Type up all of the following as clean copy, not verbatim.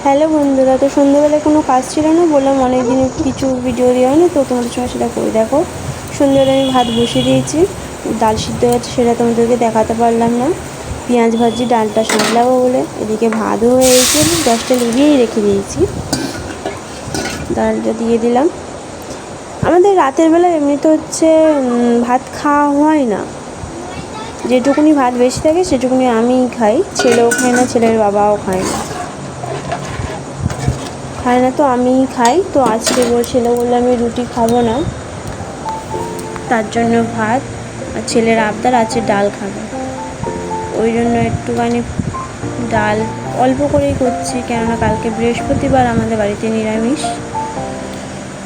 Hello বন্ধুরা, তো সন্ধ্যেবেলায় কোনো কাজ ছিল না, বললাম অনেক দিন কিছু ভিডিও দেওয়া হয়নি, তো তোমাদের সঙ্গে সেটা করে দেখো। সন্ধ্যেবেলা আমি ভাত বসিয়ে দিয়েছি, ডাল সিদ্ধ হচ্ছে, সেটা তোমাদেরকে দেখাতে পারলাম না। পেঁয়াজ ভাজি ডালটা সামলাবো বলে এদিকে ভাতও হয়ে গেছে, গ্যাসটা নিভিয়েই রেখে দিয়েছি। ডালটা দিয়ে দিলাম। আমাদের রাতের বেলা এমনিতে হচ্ছে ভাত খাওয়া হয় না, যেটুকুনি ভাত বেশি থাকে সেটুকুনি আমিই খাই, ছেলেও খায় না, ছেলের বাবাও খায় না, তো আমিই খাই। তো আজকে ছেলে বললে আমি রুটি খাবো না, তার জন্য ভাত, আর ছেলের আবদার আছে ডাল খাবে, ওই জন্য একটুখানি ডাল অল্প করেই করছি, কেননা কালকে বৃহস্পতিবার, আমাদের বাড়িতে নিরামিষ।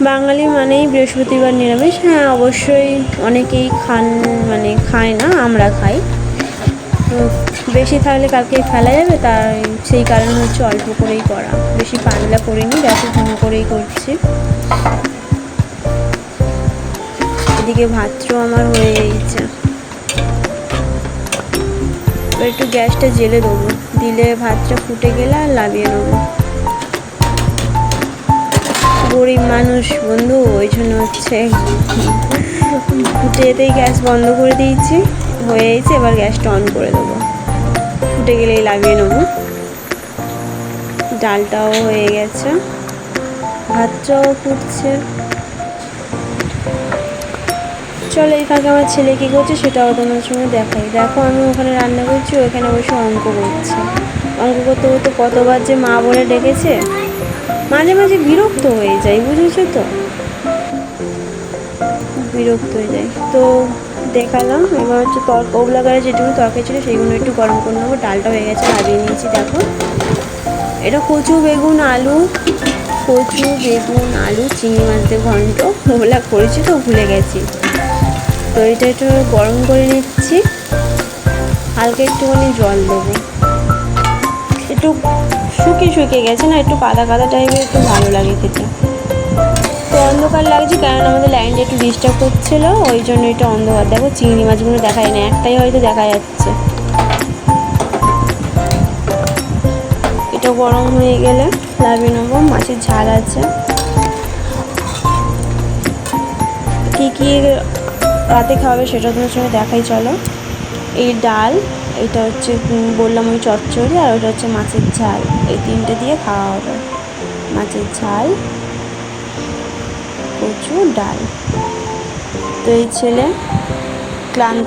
বাঙালি মানেই বৃহস্পতিবার নিরামিষ। হ্যাঁ, অবশ্যই অনেকেই খায় না, আমরা খাই। তো বেশি থাকলে কালকে ফেলা যাবে, তাই সেই কারণ হচ্ছে অল্প করেই করা, বেশি পাতলা করিনি, দেখো ঘন করেই করছি। এদিকে ভাতটাও আমার হয়ে গেছে, এবার একটু গ্যাসটা জেলে দেবো, দিলে ভাতটা ফুটে গেলে আর নামিয়ে নেবো। গরিব মানুষ বন্ধু, ওই জন্য হচ্ছে ফুটে যেতেই গ্যাস বন্ধ করে দিয়েছি, হয়ে গেছে। এবার গ্যাসটা অন করে দেবো, ফুটে গেলেই লাগিয়ে নেবো। ডালটাও হয়ে গেছে, ভাতটাও ফুটছে। চলো এই ফাঁকে আমার ছেলে কী করছে সেটাও তোমার সঙ্গে দেখাই। দেখো আমি ওখানে রান্না করছি, ওখানে বসে অঙ্ক করছে। অঙ্ক করতে করতে কতবার যে মা বলে ডেকেছে, মাঝে মাঝে বিরক্ত হয়ে যায়, বুঝেছো তো, বিরক্ত হয়ে যায়। তো দেখালাম, এবার হচ্ছে ওগুলাগারে যেটুকু তরকারি ছিল সেইগুলো একটু গরম করে নেবো। ডালটা হয়ে গেছে, নামিয়ে নিয়েছি। দেখো এটা কচু বেগুন আলু চিংড়ি মাছ দিয়ে ঘন্ট ওগুলা করেছি, তো ভুলে গেছি। তো এটা একটু গরম করে নিচ্ছি, হালকা একটুখানি জল দেবো, একটু শুকিয়ে গেছে না, একটু কাদা কাদা টাইপের, একটু ভালো লাগে খেতে। তো অন্ধকার লাগছে কারণ আমাদের লাইনটা একটু ডিস্টার্ব করছিলো, ওই জন্য এটা অন্ধকার। দেখো চিংড়ি মাছগুলো দেখা যায় না, একটাই হয়তো দেখা যাচ্ছে। এটা গরম হয়ে গেলে নামিয়ে নেবো। মাছের ঝাল আছে, কী কী রাতে খাওয়াবে সেটা তোমার সঙ্গে দেখাই। চলো, এই ডাল, এটা হচ্ছে বললাম ওই চচ্চড়ি, আর ওটা হচ্ছে মাছের ঝাল, এই তিনটে দিয়ে খাওয়া হবে। মাছের ঝাল, কচু, ডাল। তো এই ছেলে ক্লান্ত।